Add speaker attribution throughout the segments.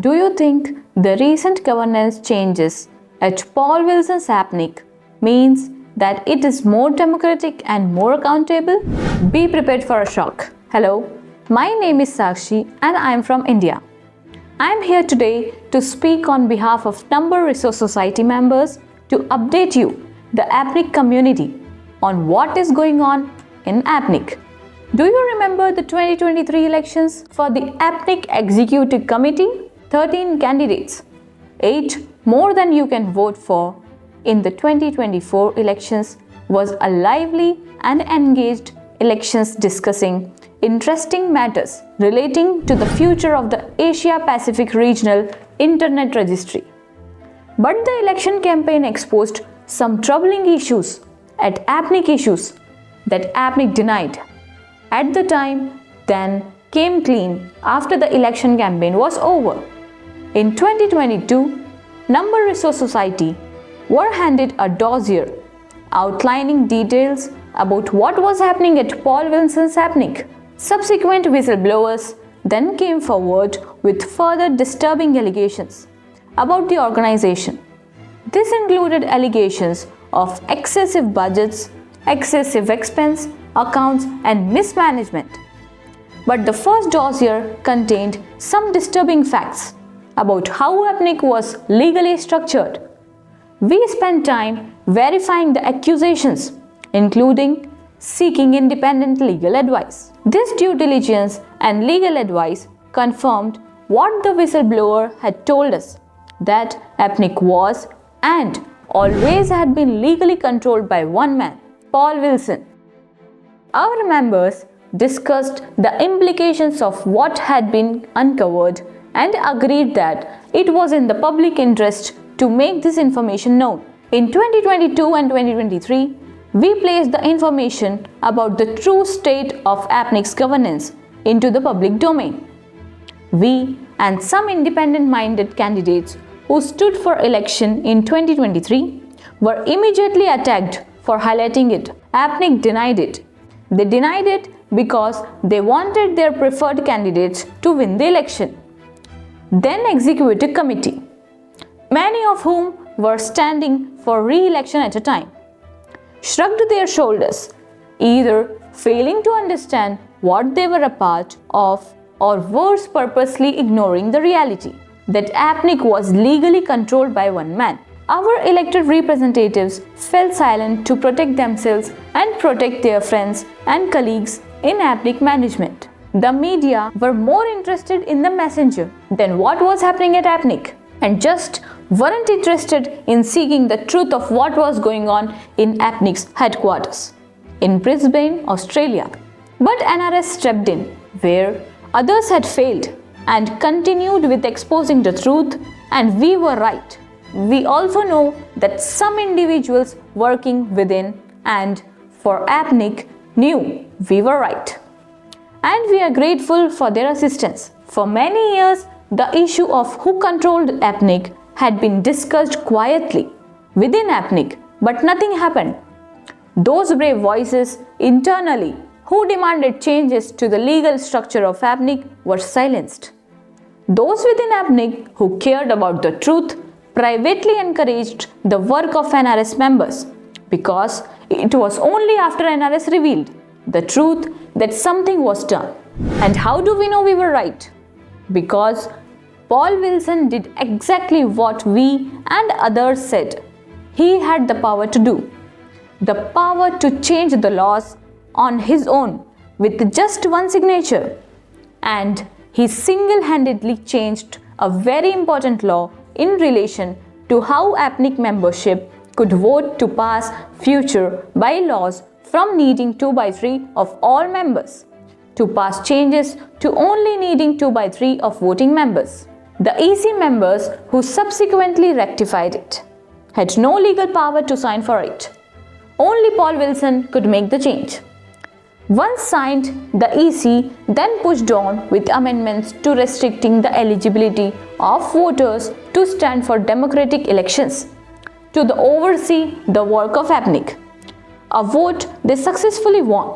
Speaker 1: Do you think the recent governance changes at Paul Wilson's APNIC means that it is more democratic and more accountable? Be prepared for a shock. Hello, my name is Sakshi and I am from India. I am here today to speak on behalf of Number Resource Society members to update you, the APNIC community, on what is going on in APNIC. Do you remember the 2023 elections for the APNIC Executive Committee? 13 candidates, 8 more than you can vote for in the 2024 elections was a lively and engaged elections discussing interesting matters relating to the future of the Asia Pacific Regional Internet Registry. But the election campaign exposed some troubling issues at APNIC that APNIC denied at the time, then came clean after the election campaign was over. In 2022, Number Resource Society were handed a dossier outlining details about what was happening at Paul Wilson's APNIC. Subsequent whistleblowers then came forward with further disturbing allegations about the organization. This included allegations of excessive budgets, excessive expense, accounts, and mismanagement. But the first dossier contained some disturbing facts about how APNIC was legally structured. We spent time verifying the accusations, including seeking independent legal advice. This due diligence and legal advice confirmed what the whistleblower had told us, that APNIC was and always had been legally controlled by one man, Paul Wilson. Our members discussed the implications of what had been uncovered and agreed that it was in the public interest to make this information known. In 2022 and 2023, we placed the information about the true state of APNIC's governance into the public domain. We and some independent-minded candidates who stood for election in 2023 were immediately attacked for highlighting it. APNIC denied it. They denied it because they wanted their preferred candidates to win the election. Then Executive Committee, many of whom were standing for re-election at a time, shrugged their shoulders, either failing to understand what they were a part of or worse, purposely ignoring the reality that APNIC was legally controlled by one man. Our elected representatives fell silent to protect themselves and protect their friends and colleagues in APNIC management. The media were more interested in the messenger than what was happening at APNIC and just weren't interested in seeking the truth of what was going on in APNIC's headquarters in Brisbane, Australia. But NRS stepped in where others had failed and continued with exposing the truth, and we were right. We also know that some individuals working within and for APNIC knew we were right. And we are grateful for their assistance. For many years, the issue of who controlled APNIC had been discussed quietly within APNIC, but nothing happened. Those brave voices internally who demanded changes to the legal structure of APNIC were silenced. Those within APNIC who cared about the truth privately encouraged the work of NRS members, because it was only after NRS revealed the truth that something was done. And how do we know we were right? Because Paul Wilson did exactly what we and others said he had the power to do. The power to change the laws on his own with just one signature. And he single-handedly changed a very important law in relation to how APNIC membership could vote to pass future bylaws from needing 2/3 of all members to pass changes to only needing 2/3 of voting members. The EC members who subsequently rectified it had no legal power to sign for it. Only Paul Wilson could make the change. Once signed, the EC then pushed on with amendments to restricting the eligibility of voters to stand for democratic elections, to oversee the work of APNIC. A vote they successfully won,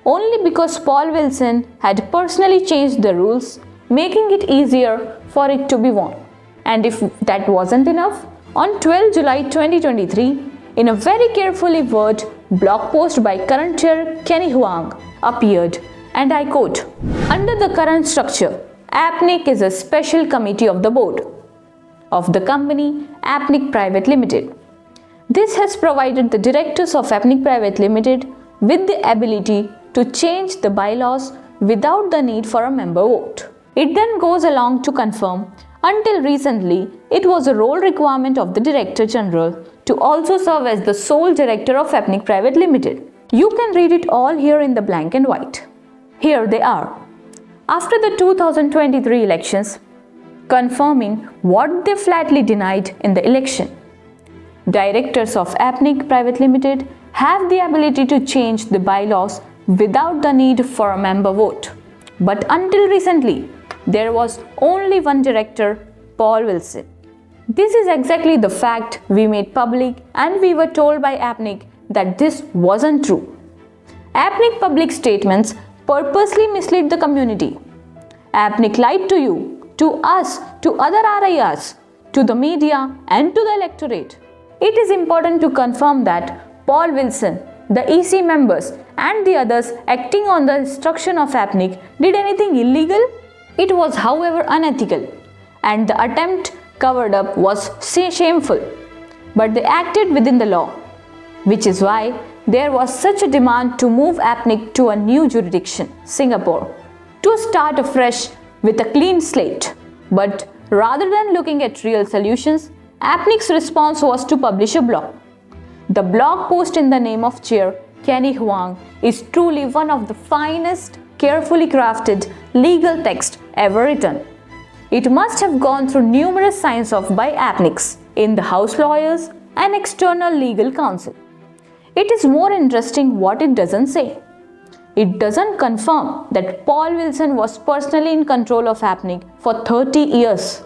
Speaker 1: only because Paul Wilson had personally changed the rules making it easier for it to be won. And if that wasn't enough, on 12 July 2023, in a very carefully worded blog post by current chair Kenny Huang appeared, and I quote, "Under the current structure, APNIC is a special committee of the board of the company APNIC Private Limited. This has provided the directors of APNIC Private Limited with the ability to change the bylaws without the need for a member vote." It then goes along to confirm, until recently, it was a role requirement of the Director General to also serve as the sole director of APNIC Private Limited. You can read it all here in the black and white. Here they are. After the 2023 elections, confirming what they flatly denied in the election, directors of APNIC Private Limited have the ability to change the bylaws without the need for a member vote. But until recently, there was only one director, Paul Wilson. This is exactly the fact we made public, and we were told by APNIC that this wasn't true. APNIC public statements purposely mislead the community. APNIC lied to you, to us, to other RIRs, to the media, and to the electorate. It is important to confirm that Paul Wilson, the EC members, and the others acting on the instruction of APNIC did anything illegal. It was, however, unethical, and the attempt covered up was shameful. But they acted within the law, which is why there was such a demand to move APNIC to a new jurisdiction, Singapore, to start afresh with a clean slate. But rather than looking at real solutions, APNIC's response was to publish a blog. The blog post in the name of Chair Kenny Huang is truly one of the finest, carefully crafted legal text ever written. It must have gone through numerous sign-offs by APNICs in the House lawyers and external legal counsel. It is more interesting what it doesn't say. It doesn't confirm that Paul Wilson was personally in control of APNIC for 30 years.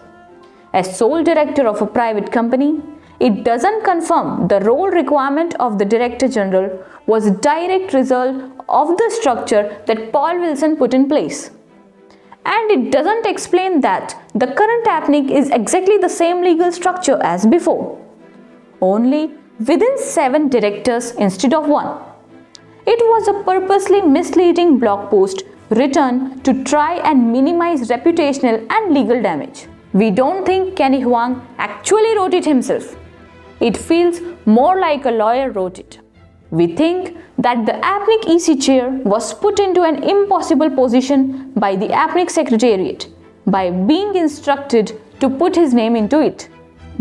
Speaker 1: As sole director of a private company, it doesn't confirm the role requirement of the Director General was a direct result of the structure that Paul Wilson put in place. And it doesn't explain that the current APNIC is exactly the same legal structure as before, only within 7 directors instead of 1. It was a purposely misleading blog post written to try and minimize reputational and legal damage. We don't think Kenny Huang actually wrote it himself. It feels more like a lawyer wrote it. We think that the APNIC EC chair was put into an impossible position by the APNIC Secretariat by being instructed to put his name into it.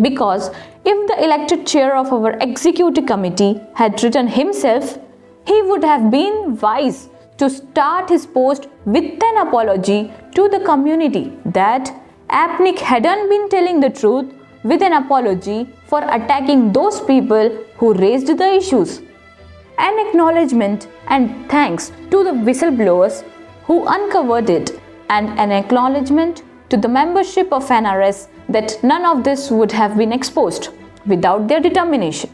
Speaker 1: Because if the elected chair of our executive committee had written himself, he would have been wise to start his post with an apology to the community that APNIC hadn't been telling the truth, with an apology for attacking those people who raised the issues. An acknowledgement and thanks to the whistleblowers who uncovered it, and an acknowledgement to the membership of NRS that none of this would have been exposed without their determination,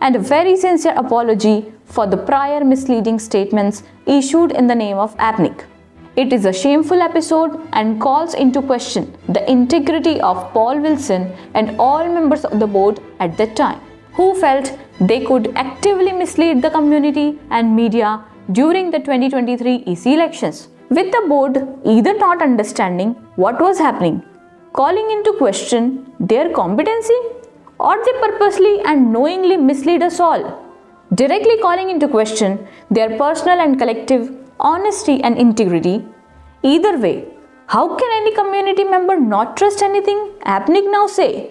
Speaker 1: and a very sincere apology for the prior misleading statements issued in the name of APNIC. It is a shameful episode and calls into question the integrity of Paul Wilson and all members of the board at that time, who felt they could actively mislead the community and media during the 2023 EC elections, with the board either not understanding what was happening, calling into question their competency, or they purposely and knowingly mislead us all, directly calling into question their personal and collective honesty and integrity. Either way, how can any community member not trust anything APNIC now say?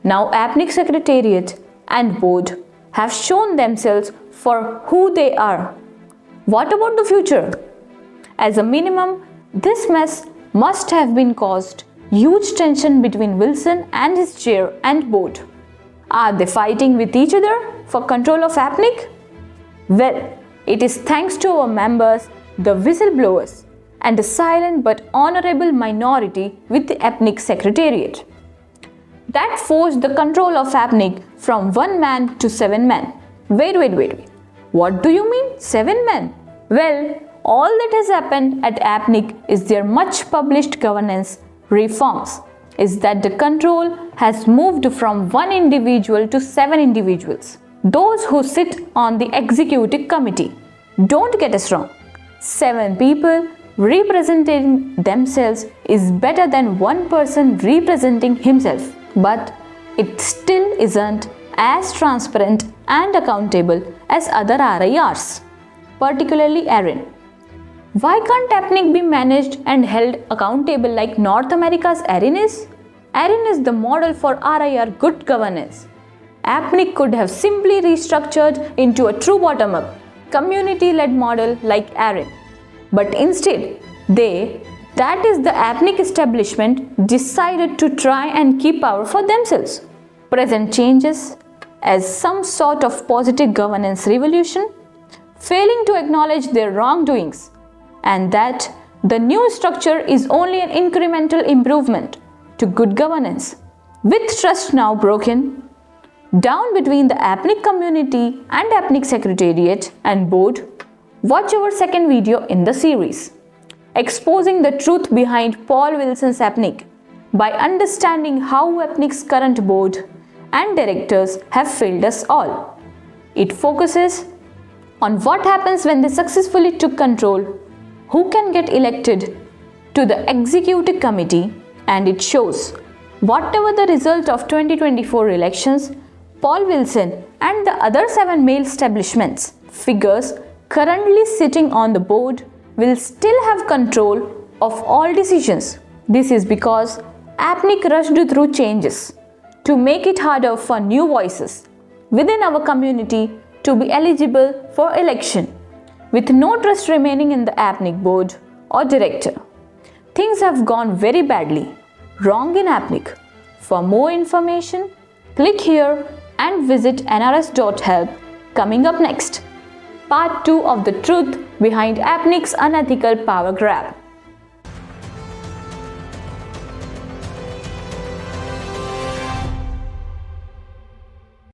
Speaker 1: Now APNIC Secretariat and board have shown themselves for who they are. What about the future? As a minimum, this mess must have been caused huge tension between Wilson and his chair and board. Are they fighting with each other for control of APNIC? Well, it is thanks to our members, the whistleblowers, and a silent but honorable minority with the APNIC Secretariat that forced the control of APNIC from 1 man to 7 men. Wait. What do you mean 7 men? Well, all that has happened at APNIC is their much published governance reforms, is that the control has moved from one individual to 7 individuals. Those who sit on the executive committee. Don't get us wrong, 7 people representing themselves is better than one person representing himself, but it still isn't as transparent and accountable as other RIRs, particularly ARIN. Why can't APNIC be managed and held accountable like North America's ARIN is? ARIN is the model for RIR good governance. APNIC could have simply restructured into a true bottom-up, community-led model like ARIN. But instead, that is the APNIC establishment, decided to try and keep power for themselves. Present changes as some sort of positive governance revolution, failing to acknowledge their wrongdoings, and that the new structure is only an incremental improvement to good governance. With trust now broken down between the APNIC community and APNIC Secretariat and Board, watch our second video in the series, exposing the truth behind Paul Wilson's APNIC by understanding how APNIC's current board and directors have failed us all. It focuses on what happens when they successfully took control, who can get elected to the executive committee, and it shows whatever the result of 2024 elections, Paul Wilson and the other 7 male establishments figures currently sitting on the board will still have control of all decisions. This is because APNIC rushed through changes to make it harder for new voices within our community to be eligible for election, with no trust remaining in the APNIC board or director. Things have gone very badly wrong in APNIC. For more information, click here and visit nrs.help. Coming up next, part 2 of the truth behind APNIC's unethical power grab.